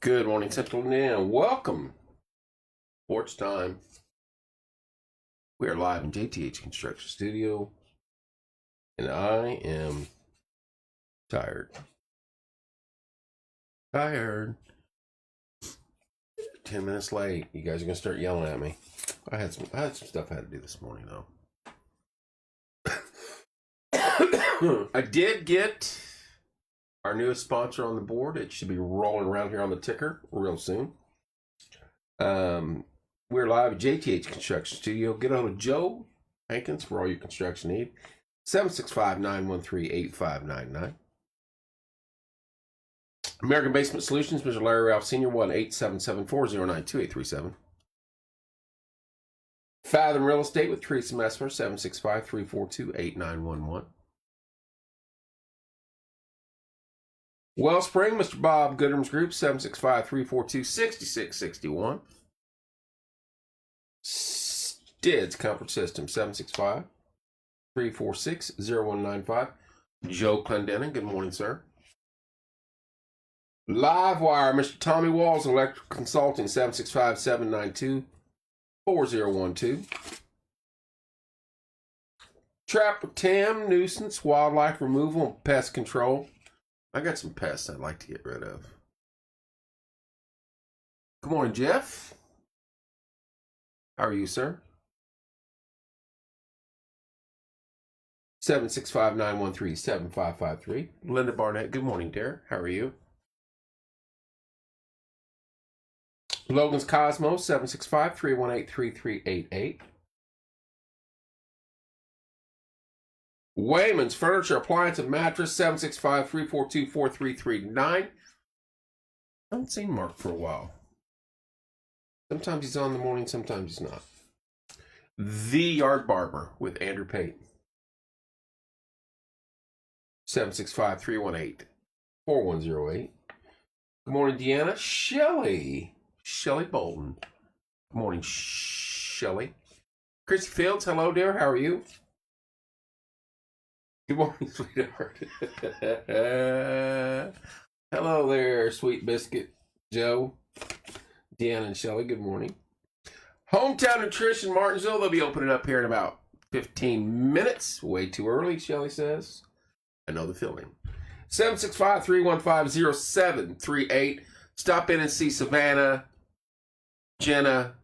Good morning, Central and welcome. Sports time. We are live in JTH Construction Studio, and I am tired. 10 minutes late. You guys are gonna start yelling at me. I had some stuff I had to do this morning though. I did get our newest sponsor on the board. It should be rolling around here on the ticker real soon. We're live at JTH Construction Studio. Get a hold of Joe Hankins for all your construction need. 765-913-8599. American Basement Solutions, Mr. Larry Ralph Sr., 1-877-409-2837. Fathom Real Estate with Teresa Messmer, 765-342-8911. Wellspring, Mr. Bob Gooderham's Group, 765-342-6661. Stids Comfort System, 765-346-0195. Joe Clendenin, good morning, sir. Livewire, Mr. Tommy Walls, Electrical Consulting, 765-792-4012. Trapper Tim, Nuisance, Wildlife Removal, and Pest Control. I got some pests I'd like to get rid of. Good morning, Jeff. How are you, sir? 765-913-7553. Linda Barnett, good morning, dear. How are you? Logan's Cosmos, 765-318-3388. Wayman's Furniture, Appliance, and Mattress, 765-342-4339. I haven't seen Mark for a while. Sometimes he's on in the morning, sometimes he's not. The Yard Barber with Andrew Payton. 765-318-4108. Good morning, Deanna. Shelly Bolton. Good morning, Shelly. Chrissy Fields, hello, dear. How are you? Good morning, sweetheart. Hello there, sweet biscuit. Joe, Deanna, and Shelly, good morning. Hometown Nutrition, Martinsville. They'll be opening up here in about 15 minutes. Way too early, Shelly says. I know the feeling. 765-315-0738. Stop in and see Savannah, Jenna,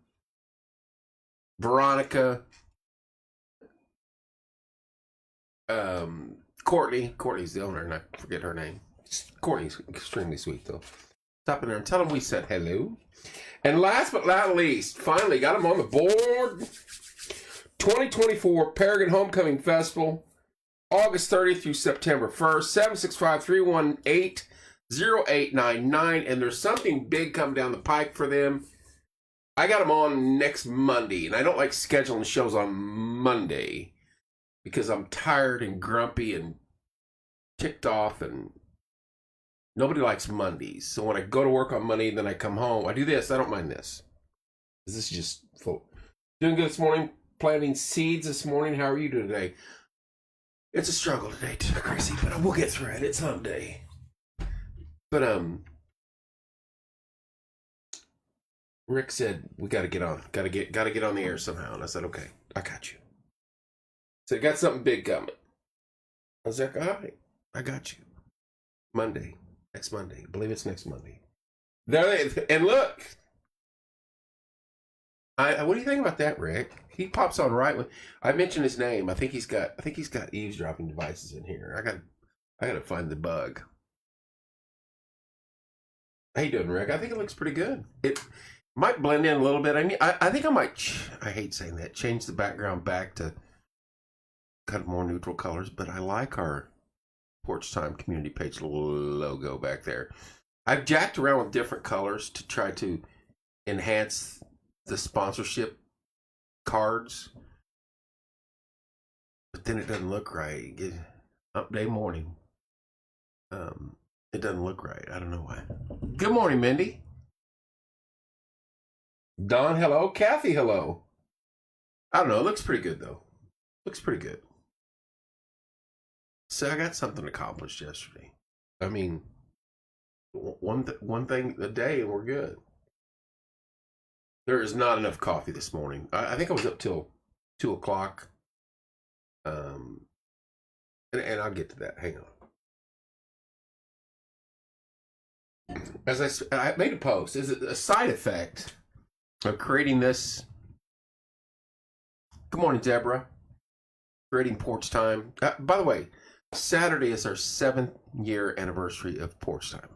Veronica, Courtney. Courtney's the owner, and I forget her name. Courtney's extremely sweet, though. Stop in there and tell them we said hello. And last but not least, finally got them on the board. 2024 Paragon Homecoming Festival, August 30th through September 1st, 765-318-0899. And there's something big coming down the pike for them. I got them on next Monday, and I don't like scheduling shows on Monday because I'm tired and grumpy and ticked off, and nobody likes Mondays. So when I go to work on Monday, then I come home, I do this. I don't mind this. This is just full. Doing good this morning. Planting seeds this morning. How are you doing today? It's a struggle today, Crazy, but we'll get through it. It's hump day. But Rick said we got to get on, got to get on the air somehow, and I said, okay, I got you. So got something big coming. I was like, all right, I got you. Next Monday. I believe it's next Monday. And look, what do you think about that, Rick? He pops on right when I mention his name. I think he's got eavesdropping devices in here. I got to find the bug. How you doing, Rick? I think it looks pretty good. It might blend in a little bit. I mean, I think I might. I hate saying that. Change the background back to kind of more neutral colors, but I like our Porch Time community page logo back there. I've jacked around with different colors to try to enhance the sponsorship cards, but then it doesn't look right. Up day morning, it doesn't look right. I don't know why. Good morning, Mindy. Don, hello. Kathy, hello. I don't know. It looks pretty good, though. Looks pretty good. So I got something accomplished yesterday. I mean, one thing a day and we're good. There is not enough coffee this morning. I think I was up till 2 o'clock. And I'll get to that. Hang on. As I made a post, is it a side effect of creating this? Good morning, Deborah. Creating Porch Time. By the way, Saturday is our 7th-year anniversary of Porch Time.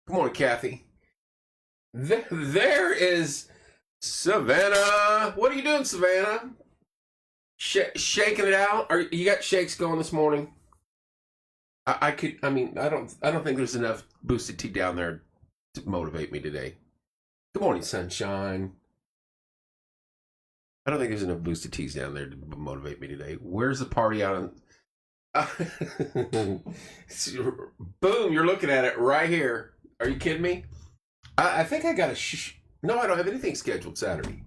Good morning, Kathy. There is Savannah. What are you doing, Savannah? Shaking it out? You got shakes going this morning? I don't think there's enough boosted tea down there to motivate me today. Good morning, sunshine. I don't think there's enough boosted teas down there to motivate me today. Where's the party out on? Boom, you're looking at it right here. Are you kidding me? I think I got no, I don't have anything scheduled Saturday.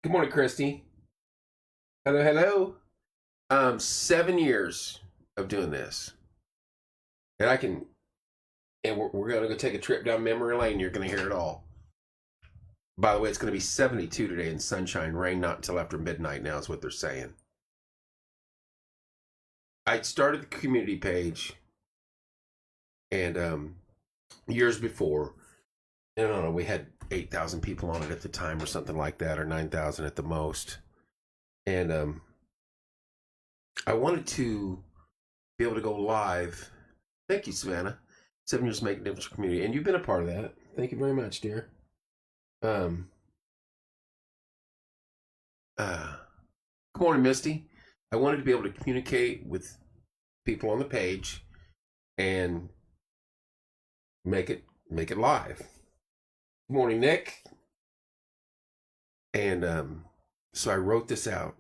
Good morning, Christy. Hello. 7 years of doing this. And we're going to go take a trip down memory lane. You're going to hear it all. By the way, it's going to be 72 today in sunshine. Rain not until after midnight now is what they're saying. I started the community page and years before, I don't know, we had 8,000 people on it at the time or something like that, or 9,000 at the most. And I wanted to be able to go live. Thank you, Savannah. 7 years making a difference in the community. And you've been a part of that. Thank you very much, dear. Good morning, Misty. I wanted to be able to communicate with people on the page and make it live. Good morning, Nick. And so I wrote this out.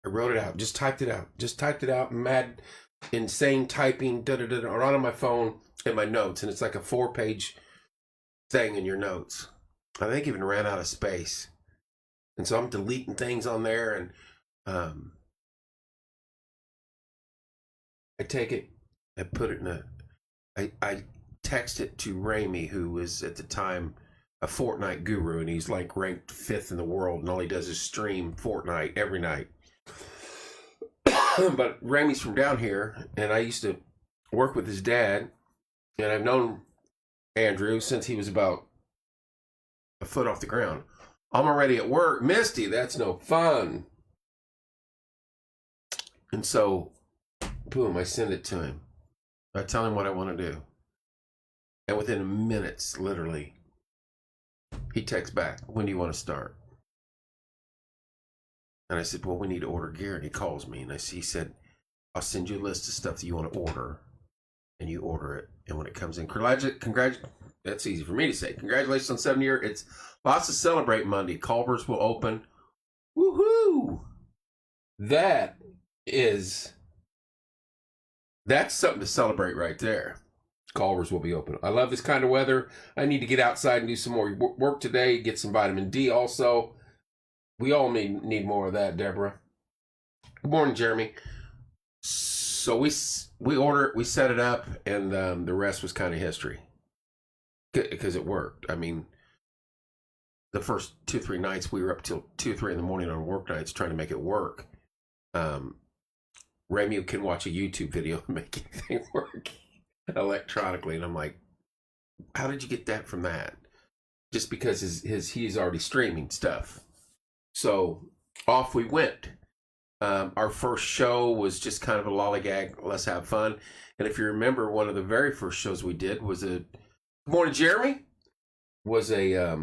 I wrote it out. Just typed it out. Mad, insane typing, right on my phone in my notes. And it's like a 4-page thing in your notes. I think even ran out of space. And so I'm deleting things on there. And I take it, I put it I text it to Ramey, who was at the time a Fortnite guru. And he's like ranked 5th in the world. And all he does is stream Fortnite every night. But Ramey's from down here, and I used to work with his dad, and I've known Andrew since he was about a foot off the ground. I'm already at work. Misty, that's no fun. And so, boom, I send it to him. I tell him what I want to do. And within minutes, literally, he texts back, when do you want to start? And I said, well, we need to order gear. And he calls me, and he said, I'll send you a list of stuff that you want to order, and you order it. And when it comes in, that's easy for me to say. Congratulations on 7 year. It's lots to celebrate Monday. Culver's will open. Woohoo! That's something to celebrate right there. Culver's will be open. I love this kind of weather. I need to get outside and do some more work today, get some vitamin D also. We all need more of that, Deborah. Good morning, Jeremy. So we set it up, and the rest was kind of history. Because it worked. I mean, the first 2-3 nights we were up till 2-3 in the morning on work nights trying to make it work. Ramey can watch a YouTube video and make anything work electronically, and I'm like, how did you get that from that? Just because he's already streaming stuff. So off we went. Our first show was just kind of a lollygag. Let's have fun. And if you remember, one of the very first shows we did was Good morning, Jeremy. Was a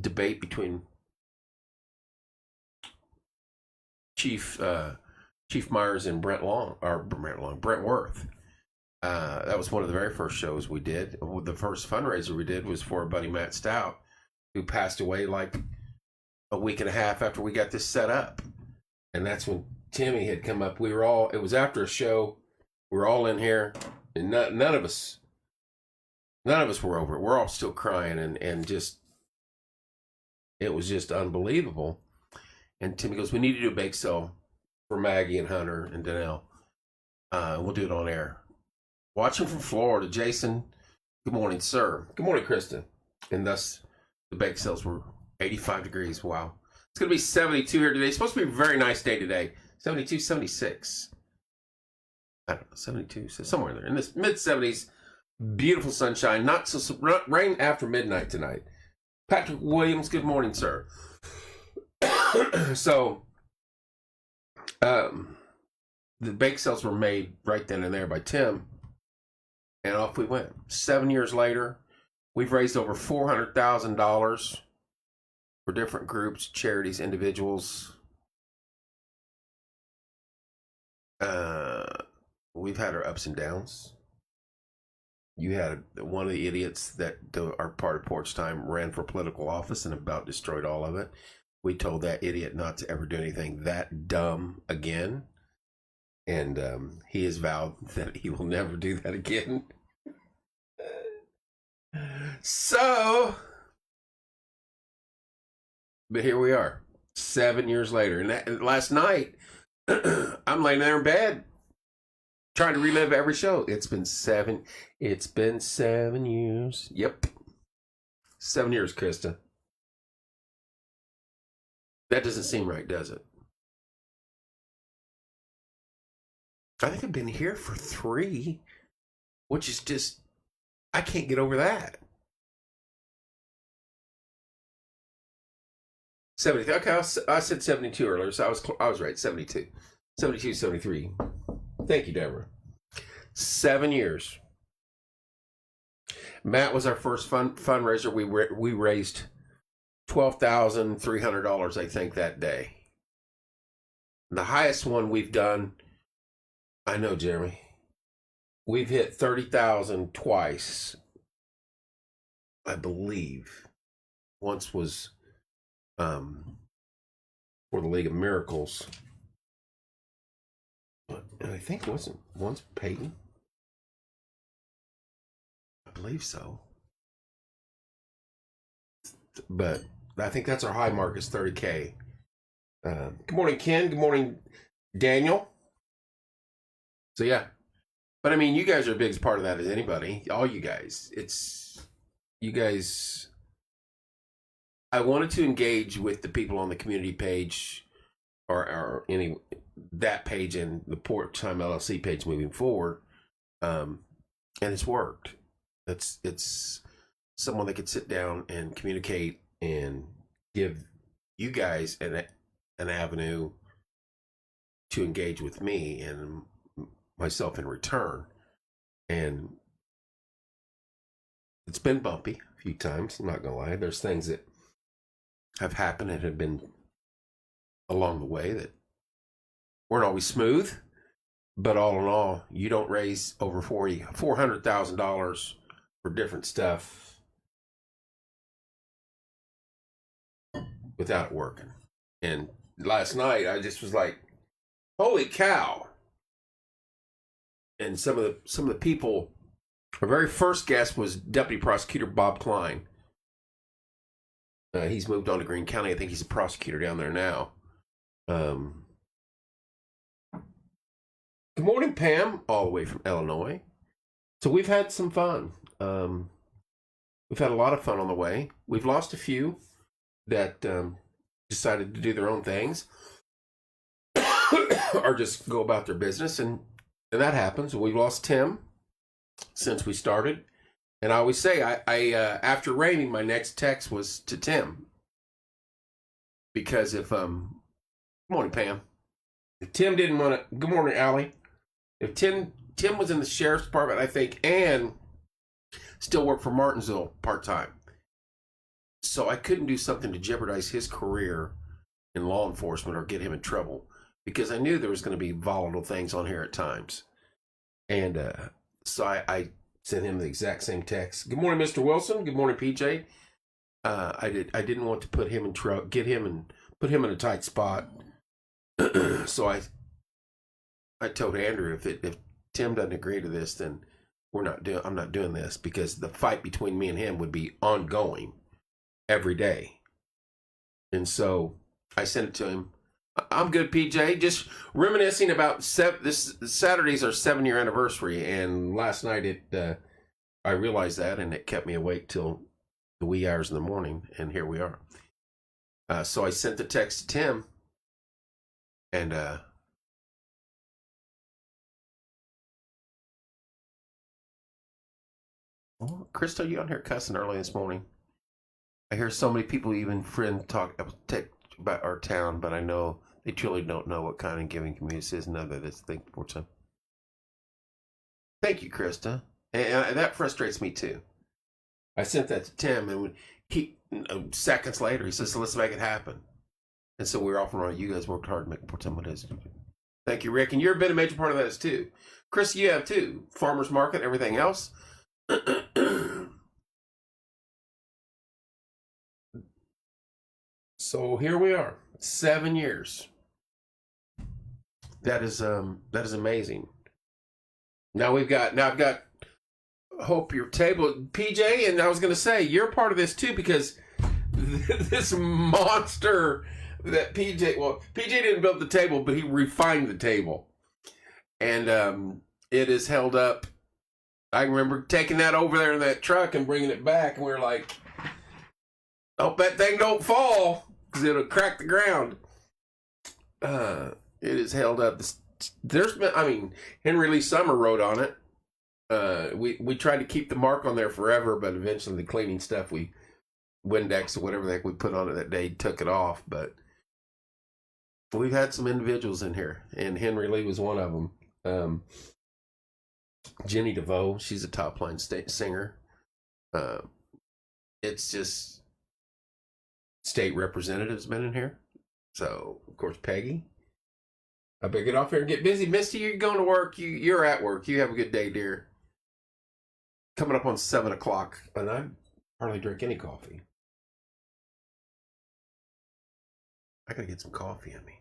debate between Chief Myers and Brent Worth. That was one of the very first shows we did. The first fundraiser we did was for our buddy Matt Stout, who passed away like a week and a half after we got this set up. And that's when Timmy had come up. It was after a show. We were all in here, and none of us were over it. We're all still crying, and just, it was just unbelievable. And Timmy goes, we need to do a bake sale for Maggie and Hunter and Danelle. We'll do it on air. Watching from Florida, Jason. Good morning, sir. Good morning, Krista. And thus, the bake sales were 85 degrees. Wow. It's going to be 72 here today. It's supposed to be a very nice day today. 72, 76. I don't know, 72, so somewhere there. In this mid-70s, beautiful sunshine. Not so rain after midnight tonight. Patrick Williams, good morning, sir. So, the bake sales were made right then and there by Tim. And off we went. 7 years later, we've raised over $400,000 for different groups, charities, individuals. We've had our ups and downs. You had one of the idiots that are part of Porch Time ran for political office and about destroyed all of it. We told that idiot not to ever do anything that dumb again. And he has vowed that he will never do that again. So, but here we are, 7 years later. And last night, I'm laying there in bed, trying to relive every show. It's been 7 years. Yep. 7 years, Krista. That doesn't seem right, does it? I think I've been here for 3, which is just, I can't get over that. 70. Okay, I said 72 earlier, so I was right. 72. 72, 73. Thank you, Deborah. 7 years. Matt was our first fundraiser. We raised $12,300, I think, that day. The highest one we've done, I know, Jeremy, we've hit 30,000 twice, I believe. Once was for the League of Miracles. And I think it wasn't once Peyton. I believe so. But I think that's our high mark is 30K. Good morning, Ken. Good morning, Daniel. So, yeah. But, I mean, you guys are a big part of that as anybody. All you guys. You guys. I wanted to engage with the people on the community page or any that page and the Porch Time LLC page moving forward. And it's worked. It's someone that could sit down and communicate and give you guys an avenue to engage with me and myself in return. And it's been bumpy a few times, I'm not gonna lie. There's things that have happened and have been along the way that weren't always smooth, but all in all, you don't raise over $400,000 for different stuff without it working. And last night I just was like, holy cow. And some of the people, our very first guest was Deputy Prosecutor Bob Klein. He's moved on to Greene County. I think he's a prosecutor down there now. Good morning, Pam, all the way from Illinois. So we've had some fun. We've had a lot of fun on the way. We've lost a few that decided to do their own things or just go about their business, and that happens. We've lost Tim since we started. And I always say, I after raining, my next text was to Tim. Because if, good morning, Pam. If Tim didn't want to, good morning, Allie. If Tim was in the sheriff's department, I think, and still worked for Martinsville part-time. So I couldn't do something to jeopardize his career in law enforcement or get him in trouble. Because I knew there was going to be volatile things on here at times. And so I sent him the exact same text. Good morning, Mr. Wilson. Good morning, PJ. I didn't want to put him in trouble, get him and put him in a tight spot. So I told Andrew if Tim doesn't agree to this, then I'm not doing this, because the fight between me and him would be ongoing every day. And so I sent it to him. I'm good, PJ. Just reminiscing about this Saturday's our 7-year anniversary, and last night I realized that, and it kept me awake till the wee hours in the morning, and here we are. So I sent the text to Tim, and oh, Krista, you on here cussing early this morning? I hear so many people, even friends, talk about our town, but I know they truly don't know what kind of giving community this is. None of this thing for some. Thank you, Krista, and that frustrates me too. I sent that to Tim, and he seconds later he says, "Let's make it happen." And so we're off and running. You guys worked hard to make it what it is. Thank you, Rick, and you've been a major part of that too. Chris, you have too. Farmers market, everything else. So here we are, 7 years. That is amazing. Now I've got hope your table, PJ, and I was going to say you're part of this too because this monster that PJ didn't build the table, but he refined the table, and it is held up. I remember taking that over there in that truck and bringing it back, and we were like, "Hope that thing don't fall because it'll crack the ground." It is held up. Henry Lee Summer wrote on it. We tried to keep the mark on there forever, but eventually the cleaning stuff, Windex or whatever the heck we put on it that day, took it off. But we've had some individuals in here, and Henry Lee was one of them. Jenny DeVoe, she's a top line singer. It's just state representatives been in here. So, of course, Peggy. I better get off here and get busy. Misty, you're going to work. You're at work. You have a good day, dear. Coming up on 7 o'clock, and I hardly drink any coffee. I gotta get some coffee in me.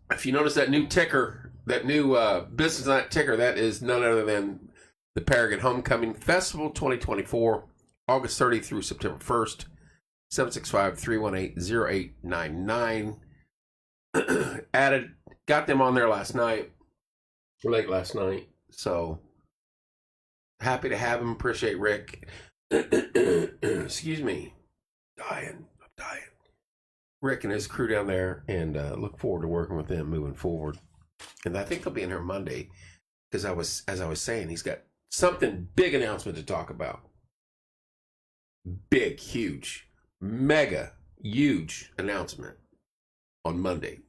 If you notice that new ticker, that new business night ticker, that is none other than the Paragon Homecoming Festival 2024, August 30th through September 1st, 765-318-0899. Got them on there late last night. So happy to have them. Appreciate Rick. Excuse me. I'm dying. Rick and his crew down there, and look forward to working with them moving forward. And I think they'll be in here Monday because as I was saying, he's got something big announcement to talk about. Big, huge, mega, huge announcement on Monday.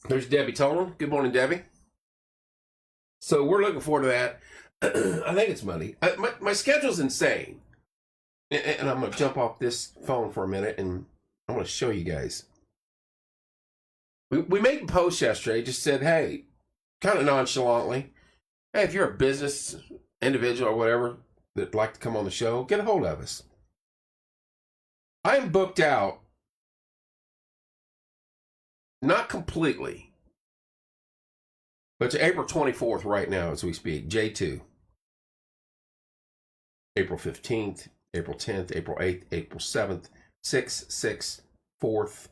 There's Debbie Tolan. Good morning, Debbie. So we're looking forward to that. I think it's Monday. My schedule's insane. And I'm going to jump off this phone for a minute, and I want to show you guys. We made a post yesterday, just said, hey, kind of nonchalantly, hey, if you're a business individual or whatever that'd like to come on the show, get a hold of us. I am booked out, not completely, but to April 24th right now as we speak, J2. April 15th, April 10th, April 8th, April 7th, 6th, 6th, 4th,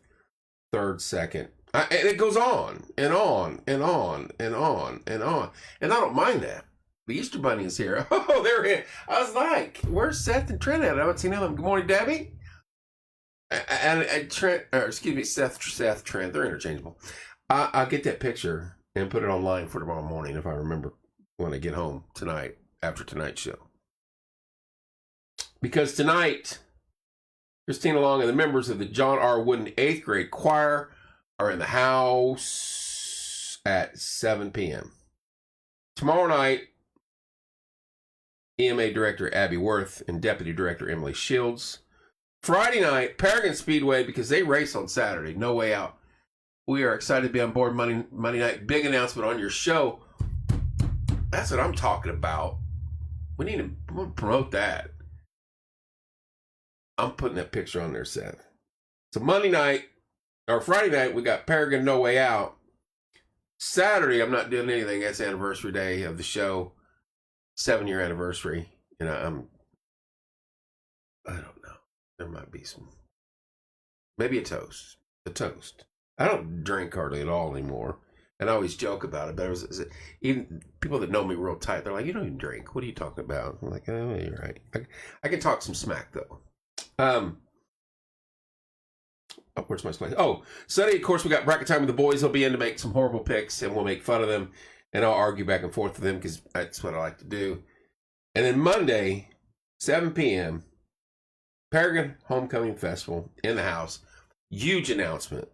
3rd, 2nd. And it goes on and on and on and on and on. And I don't mind that. The Easter Bunny is here. Oh, they're here. I was like, where's Seth and Trent at? I haven't seen them. Good morning, Debbie. And Trent, or excuse me, Seth, Trent. They're interchangeable. I'll get that picture and put it online for tomorrow morning if I remember when I get home tonight after tonight's show. Because tonight, Christina Long and the members of the John R. Wooden 8th grade choir are in the house at 7 p.m. Tomorrow night, EMA Director Abby Worth and Deputy Director Emily Shields. Friday night, Paragon Speedway, because they race on Saturday, No Way Out. We are excited to be on board Monday night. Big announcement on your show. That's what I'm talking about. We need to promote that. I'm putting that picture on there, Seth. So Friday night, we got Paragon No Way Out. Saturday, I'm not doing anything. That's anniversary day of the show. 7-year anniversary. I don't know. There might be some Maybe a toast. A toast. I don't drink hardly at all anymore. And I always joke about it, but even people that know me real tight, they're like, "You don't even drink. What are you talking about?" I'm like, "Oh, you're right. I can talk some smack though." Where's my slide? Oh, Sunday, of course, we got bracket time with the boys. They'll be in to make some horrible picks, and we'll make fun of them, and I'll argue back and forth with them because that's what I like to do. And then Monday, 7 p.m., Paragon Homecoming Festival in the house. Huge announcement.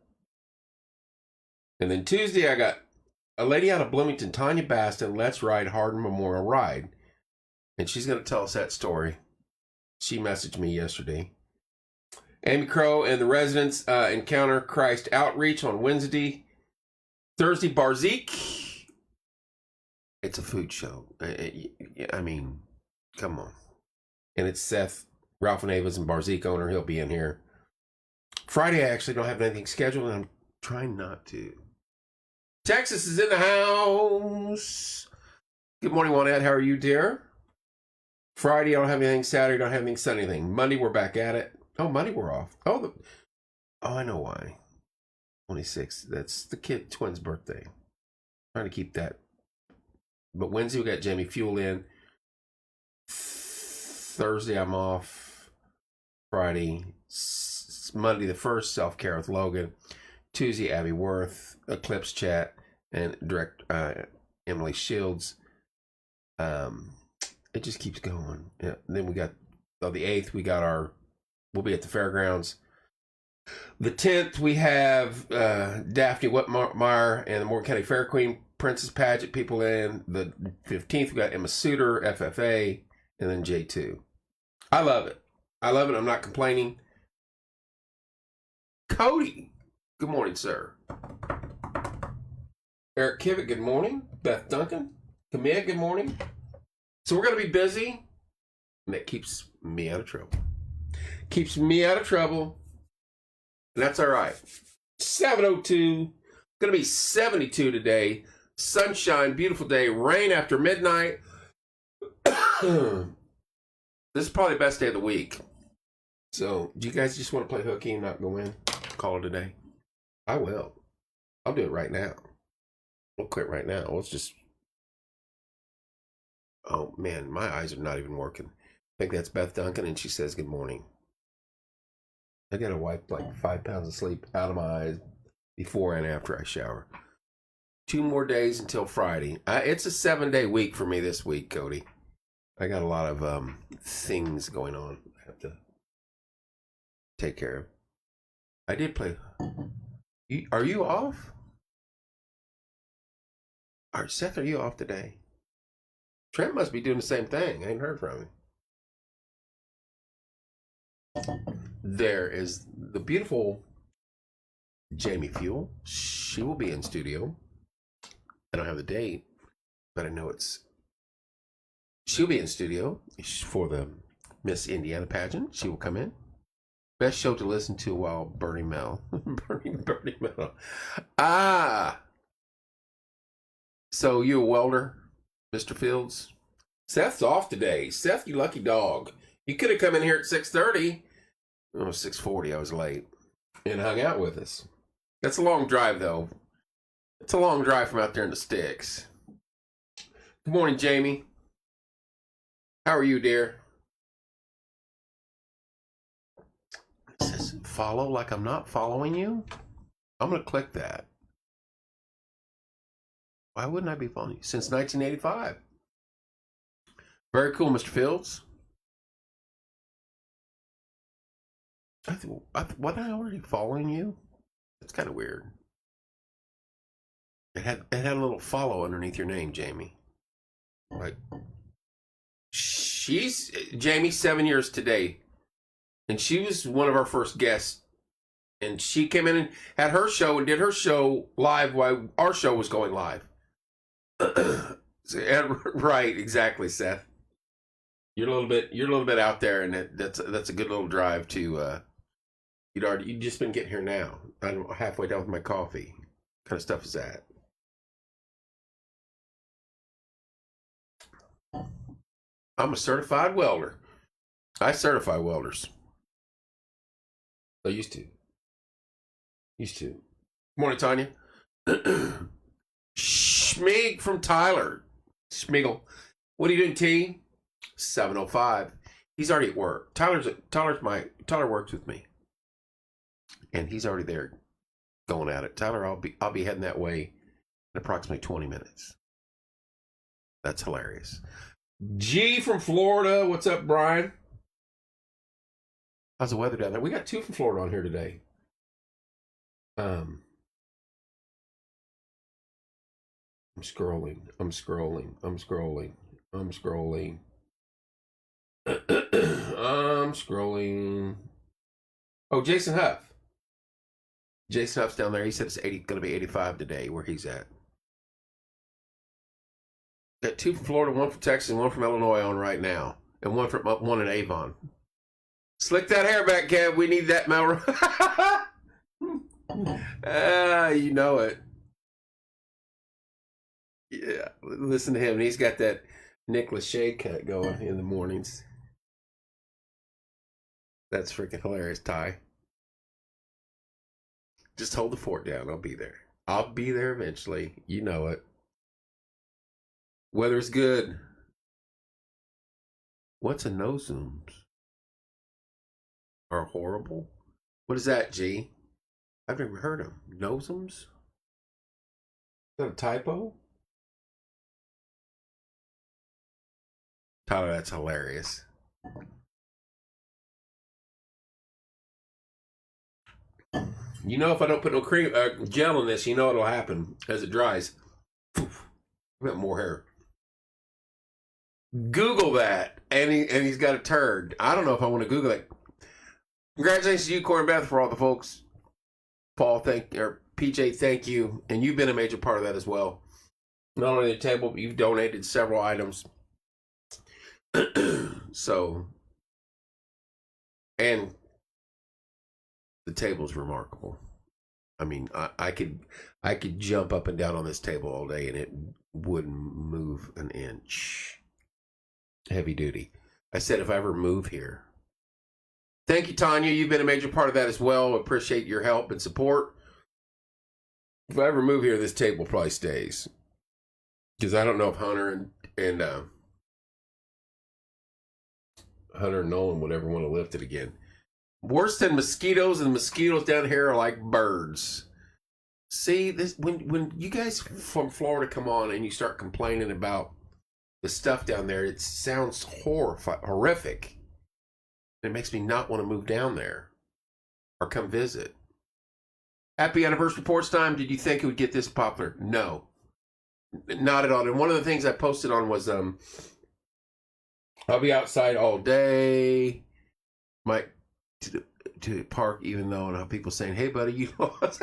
And then Tuesday, I got a lady out of Bloomington, Tanya Baston, Let's Ride Hardin Memorial Ride. And she's going to tell us that story. She messaged me yesterday. Amy Crow and the residents encounter Christ Outreach on Wednesday. Thursday, Barzik. It's a food show. I mean, come on. And it's Seth, Ralph and Ava's and Barzik owner. He'll be in here. Friday, I actually don't have anything scheduled, and I'm trying not to. Texas is in the house. Good morning, Juanette. How are you, dear? Friday, I don't have anything. Saturday, I don't have anything. Sunday, anything. Monday, we're back at it. Oh, Monday, we're off. Oh, I know why. 26. That's the kid twin's birthday. Trying to keep that. But Wednesday, we got Jamie Fuel in. Thursday, I'm off. Friday, Monday the 1st, self-care with Logan. Tuesday, Abby Worth, Eclipse Chat, and direct Emily Shields. It just keeps going. Yeah. And then we got, the 8th, we'll be at the fairgrounds. The 10th, we have Daphne Whitmire and the Morgan County Fair Queen Princess Pageant people in. The 15th, we got Emma Suter, FFA, and then J2. I love it. I'm not complaining. Cody, good morning, sir. Eric Kivett, good morning. Beth Duncan, Camille, good morning. So we're going to be busy, and that keeps me out of trouble. And that's all right. 7:02, going to be 72 today. Sunshine, beautiful day. Rain after midnight. This is probably the best day of the week. So, do you guys just want to play hooky and not go in? Call it a day? I will. I'll do it right now. We'll quit right now. Let's just... Oh, man, my eyes are not even working. I think that's Beth Duncan, and she says good morning. I got to wipe like 5 pounds of sleep out of my eyes before and after I shower. 2 more days until Friday. It's a 7-day week for me this week, Cody. I got a lot of things going on I have to take care of. I did play. Are you off? All right, Seth, are you off today? Trent must be doing the same thing. I ain't heard from him. There is the beautiful Jamie Fuel. She will be in studio. I don't have the date, but I know she'll be in studio for the Miss Indiana pageant. She will come in. Best show to listen to while burning Mel. burning Mel. So you a welder, Mr. Fields? Seth's off today. Seth, you lucky dog. You could have come in here at 6:30. Oh, 6:40. I was late. And hung out with us. That's a long drive, though. It's a long drive from out there in the sticks. Good morning, Jamie. How are you, dear? It says follow like I'm not following you. I'm going to click that. Why wouldn't I be following you? Since 1985. Very cool, Mr. Fields. Wasn't I already following you? That's kind of weird. It had a little follow underneath your name, Jamie. Like, she's Jamie, 7 years today, and she was one of our first guests. And she came in and had her show and did her show live while our show was going live. Right, exactly, Seth. You're a little bit out there, and that's a good little drive to. You'd just been getting here now. I'm halfway down with my coffee. What kind of stuff is that? I'm a certified welder. I certify welders. I used to. Used to. Good morning, Tanya. Schmig from Tyler. Schmigel. What are you doing, T? 7:05. He's already at work. Tyler works with me. And he's already there going at it. Tyler, I'll be heading that way in approximately 20 minutes. That's hilarious. G from Florida. What's up, Brian? How's the weather down there? We got 2 from Florida on here today. I'm scrolling. I'm scrolling. Oh, Jason Huff. Jason Huff's down there. He said it's going to be 85 today where he's at. Got 2 from Florida, 1 from Texas, and 1 from Illinois on right now. And 1 in Avon. Slick that hair back, Kev. We need that, Melrose. You know it. Yeah, listen to him. He's got that Nick Lachey cut going in the mornings. That's freaking hilarious, Ty. Just hold the fort down. I'll be there. I'll be there eventually. You know it. Weather's good. What's a no zooms? Are horrible? What is that, G? I've never heard of them. No zooms? Is that a typo? Tyler, that's hilarious. You know, if I don't put no cream gel in this, you know what'll happen as it dries. Poof, I've got more hair. Google that, and he's got a turd. I don't know if I want to Google it. Congratulations to you, Corey and Beth, for all the folks. Paul, PJ, thank you, and you've been a major part of that as well. Not only the table, but you've donated several items. So, and the table's remarkable. I mean, I could jump up and down on this table all day and it wouldn't move an inch. Heavy duty. I said if I ever move here. Thank you, Tanya. You've been a major part of that as well. Appreciate your help and support. If I ever move here, this table probably stays. Because I don't know if Hunter and Nolan would ever want to lift it again. Worse than mosquitoes, and the mosquitoes down here are like birds. See, this when you guys from Florida come on and you start complaining about the stuff down there, it sounds horrific. It makes me not want to move down there or come visit. Happy anniversary reports time. Did you think it would get this popular? No, not at all. And one of the things I posted on was I'll be outside all day. Might to park, even though, and people saying, "Hey, buddy, you lost."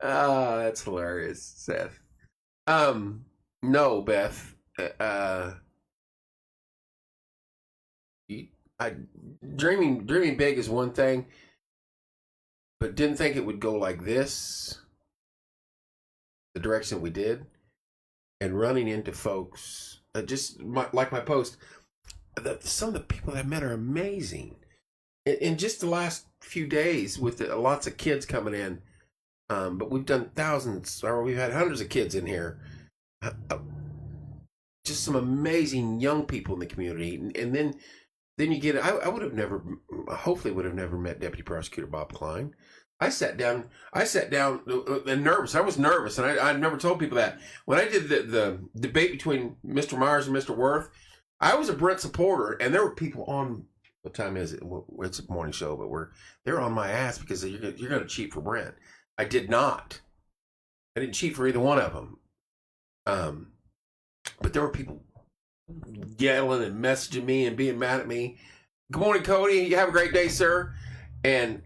That's hilarious, Seth. No, Beth. Dreaming big is one thing, but didn't think it would go like this, the direction we did, and running into folks. Like my post, some of the people that I met are amazing. In just the last few days, with lots of kids coming in, but we've done thousands, or we've had hundreds of kids in here. Just some amazing young people in the community, and then you get. I would have never, hopefully, would have never met Deputy Prosecutor Bob Klein. I sat down and nervous. I was nervous, and I never told people that when I did the debate between Mr. Myers and Mr. Worth. I was a Brent supporter, and there were people on. What time is it? It's a morning show, but they're on my ass because you're going to cheat for Brent. I did not. I didn't cheat for either one of them. But there were people yelling and messaging me and being mad at me. Good morning, Cody. You have a great day, sir. And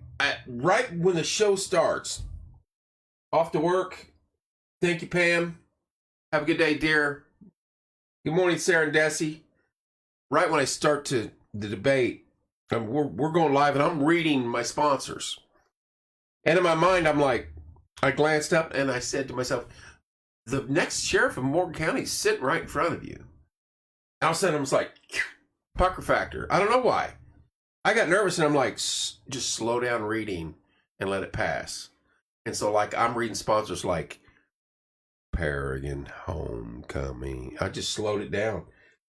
right when the show starts, off to work. Thank you, Pam. Have a good day, dear. Good morning, Sarah and Desi. Right when I start the debate, we're going live, and I'm reading my sponsors. And in my mind, I'm like, I glanced up and I said to myself, the next sheriff of Morgan County is sitting right in front of you. All of a sudden, I was like, pucker factor. I don't know why. I got nervous, and I'm like, just slow down reading. and let it pass. And so, like, I'm reading sponsors like Paragon Homecoming. I just slowed it down.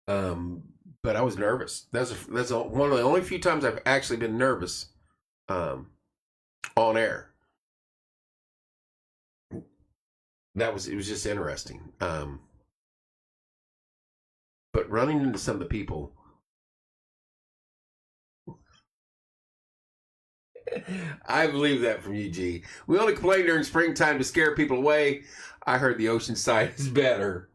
But I was nervous. That's one of the only few times I've actually been nervous on air. It was just interesting. But running into some of the people, I believe that from you, G. We only complain during springtime to scare people away. I heard the ocean side is better.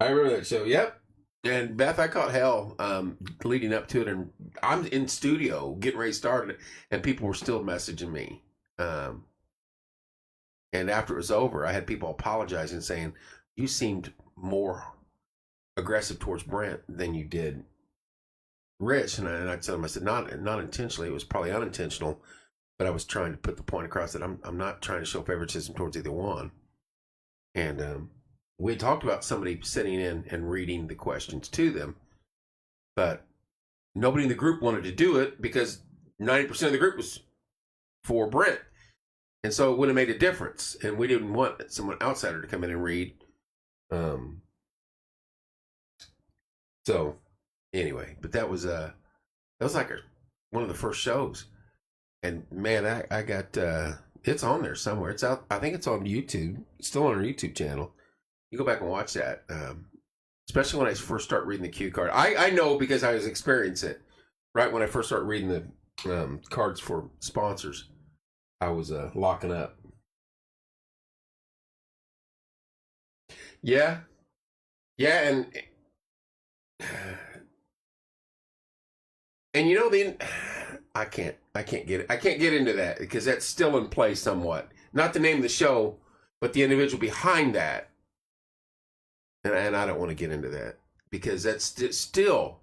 I remember that show. Yep. And Beth, I caught hell leading up to it, and I'm in studio getting ready to start it, and people were still messaging me. And after it was over, I had people apologizing, saying, "You seemed more aggressive towards Brent than you did Rich." And I told him, I said, not intentionally. It was probably unintentional, but I was trying to put the point across that I'm not trying to show favoritism towards either one. And we talked about somebody sitting in and reading the questions to them, but nobody in the group wanted to do it because 90% of the group was for Brent. And so it would have made a difference. And we didn't want someone outsider to come in and read. So anyway, but that was like one of the first shows. And man, I got it's on there somewhere. It's out. I think it's on YouTube. It's still on our YouTube channel. You go back and watch that. Especially when I first start reading the cue card. I know because I was experiencing it. Right when I first started reading the cards for sponsors, I was locking up. Yeah. Yeah, and you know, I can't get it. I can't get into that because that's still in play somewhat. Not the name of the show, but the individual behind that. And I don't want to get into that because that's still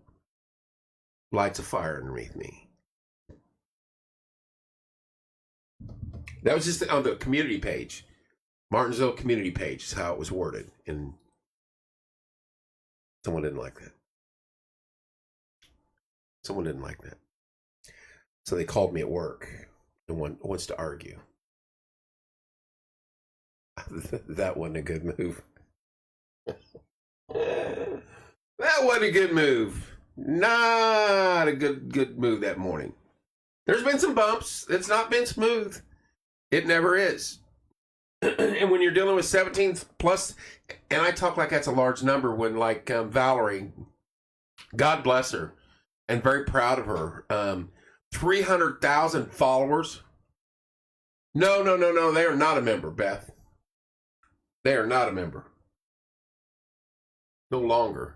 lights a fire underneath me. That was just on the community page. Martinsville community page is how it was worded. And someone didn't like that. Someone didn't like that. So they called me at work and wants to argue. That wasn't a good move. That wasn't a good move. Not a good move that morning. There's been some bumps. It's not been smooth. It never is. And when you're dealing with 17 plus, and I talk like that's a large number when like Valerie, God bless her, and very proud of her, 300,000 followers. No. They are not a member, Beth. They are not a member. No longer.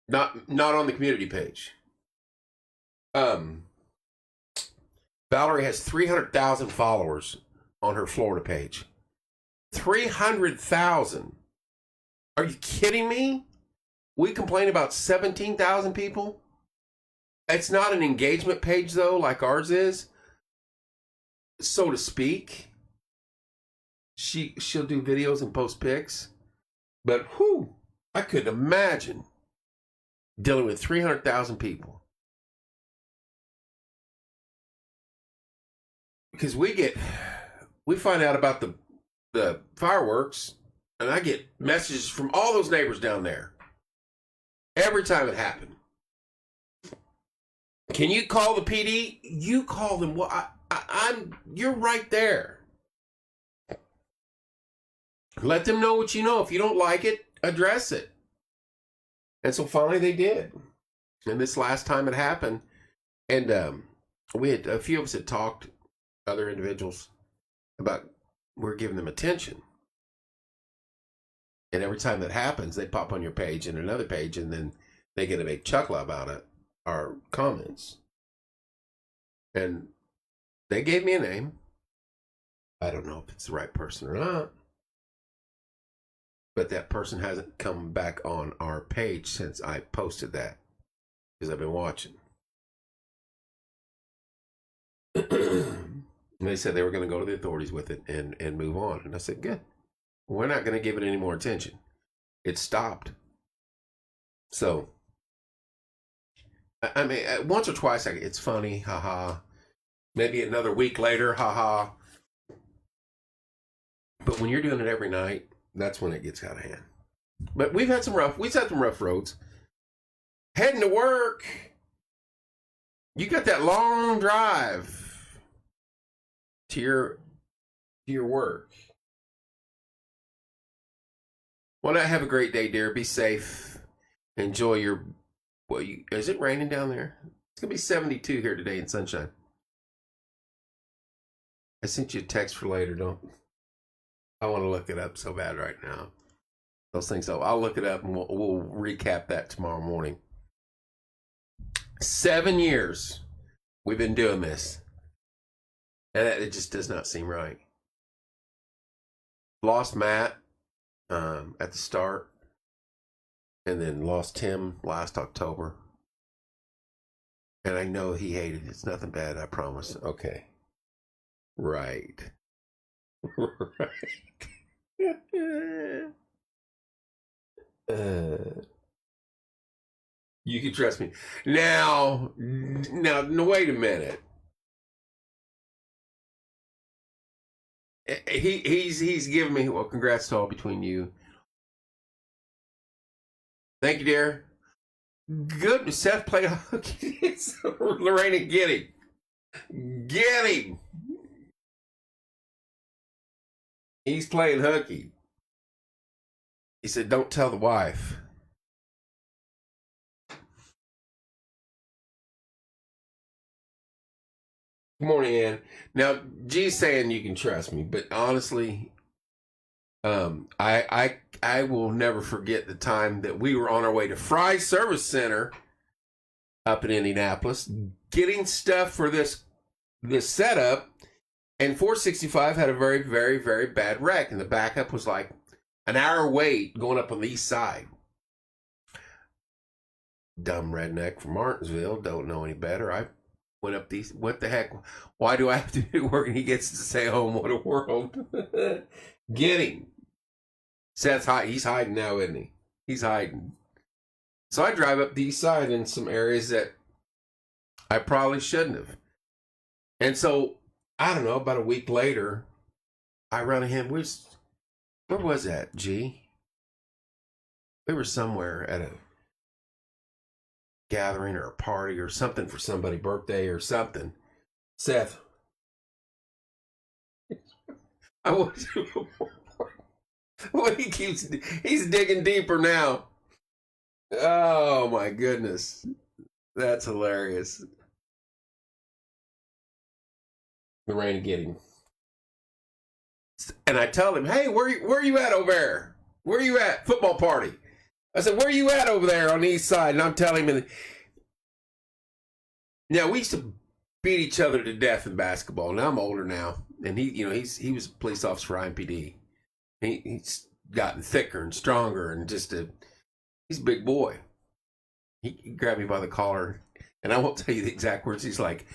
Not on the community page. Valerie has 300,000 followers on her Florida page. 300,000. Are you kidding me? We complain about 17,000 people. It's not an engagement page though, like ours is, so to speak. She'll do videos and post pics, but I couldn't imagine dealing with 300,000 people. Because we find out about the fireworks, and I get messages from all those neighbors down there every time it happened. Can you call the PD? You call them. Well, you're right there. Let them know what you know. If you don't like it, address it. And so finally they did. And this last time it happened, and we had a few of us had talked, other individuals, about we're giving them attention. And every time that happens, they pop on your page and another page, and then they get a big chuckle about it, our comments. And they gave me a name. I don't know if it's the right person or not. But that person hasn't come back on our page since I posted that. Because I've been watching. And they said they were going to go to the authorities with it and move on. And I said, good. We're not going to give it any more attention. It stopped. So, I mean, once or twice, it's funny, haha. maybe another week later, haha. But when you're doing it every night, that's when it gets out of hand. But we've had some rough roads. Heading to work, you got that long drive to your work. Well, not have a great day, dear. Be safe. Enjoy your. Well, is it raining down there? It's gonna be 72 here today in sunshine. I sent you a text for later. Don't. I want to look it up so bad right now. Those things. So I'll look it up and we'll recap that tomorrow morning. 7 years we've been doing this, and it just does not seem right. Lost Matt at the start, and then lost Tim last October. And I know he hated it. It's nothing bad, I promise. Okay. Right. Right. You can trust me. Now, wait a minute. He's giving me, well, congrats to all between you. Thank you, dear. Good. Seth played hooky. Lorena, get him. Get him. He's playing hooky. He said, don't tell the wife. Good morning, Ann. Now, G's saying you can trust me, but honestly, I will never forget the time that we were on our way to Fry's Service Center up in Indianapolis, getting stuff for this setup, and 465 had a very, very, very bad wreck, and the backup was like an hour wait going up on the east side. Dumb redneck from Martinsville, don't know any better. I went up these. What the heck? Why do I have to do work? And he gets to stay home. What a world! Get him. Seth's hiding. He's hiding now, isn't he? He's hiding. So I drive up the east side in some areas that I probably shouldn't have. And so I don't know. About a week later, I run into him. Where was that, G? We were somewhere at a gathering or a party or something for somebody's birthday or something. Seth, I was. Well, he's digging deeper now. Oh my goodness, that's hilarious. Lorraine get him, and I tell him, "Hey, where are you at over there? Where are you at? Football party." I said, "Where are you at over there on the east side?" And I'm telling him, now we used to beat each other to death in basketball. Now I'm older now, and he was a police officer for IMPD. He's gotten thicker and stronger, and he's a big boy. He grabbed me by the collar, and I won't tell you the exact words. He's like,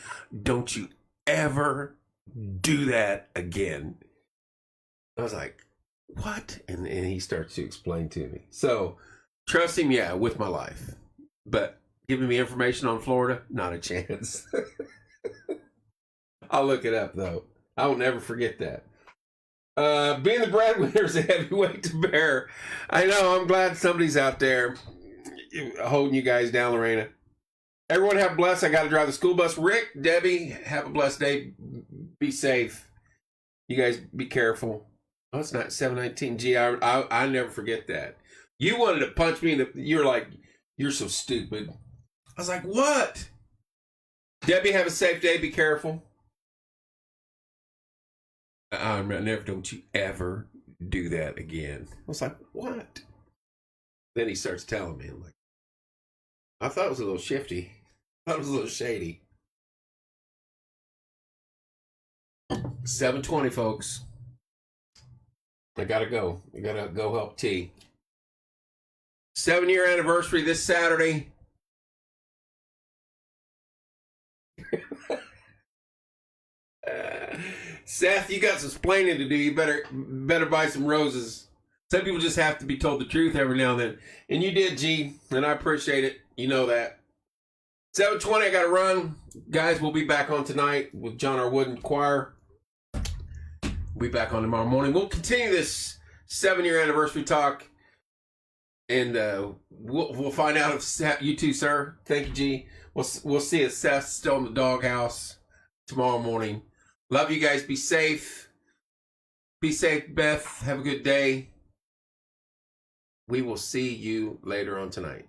"Don't you ever do that again." I was like, "What?" And he starts to explain to me. So trust him, yeah, with my life. But giving me information on Florida, not a chance. I'll look it up, though. I will never forget that. Being the breadwinner is a heavy weight to bear. I know, I'm glad somebody's out there holding you guys down, Lorena. Everyone have a blessed. I got to drive the school bus. Rick, Debbie, have a blessed day. Be safe. You guys be careful. Oh, it's not 719. Gee, I never forget that. You wanted to punch me in the... You're like, you're so stupid. I was like, what? Debbie, have a safe day. Be careful. Never, don't you ever do that again. I was like, what? Then he starts telling me. I'm like, I thought it was a little shifty. I thought it was a little shady. 7:20, folks. I gotta go. I gotta go help T. 7-year anniversary this Saturday. Seth, you got some splaining to do. You better buy some roses. Some people just have to be told the truth every now and then. And you did, G, and I appreciate it. You know that. 7:20, I got to run. Guys, we'll be back on tonight with John R. Wooden Choir. We'll be back on tomorrow morning. We'll continue this 7-year anniversary talk. And we'll find out if you too, sir. Thank you, G. We'll see if Seth's still in the doghouse tomorrow morning. Love you guys. Be safe. Be safe, Beth. Have a good day. We will see you later on tonight.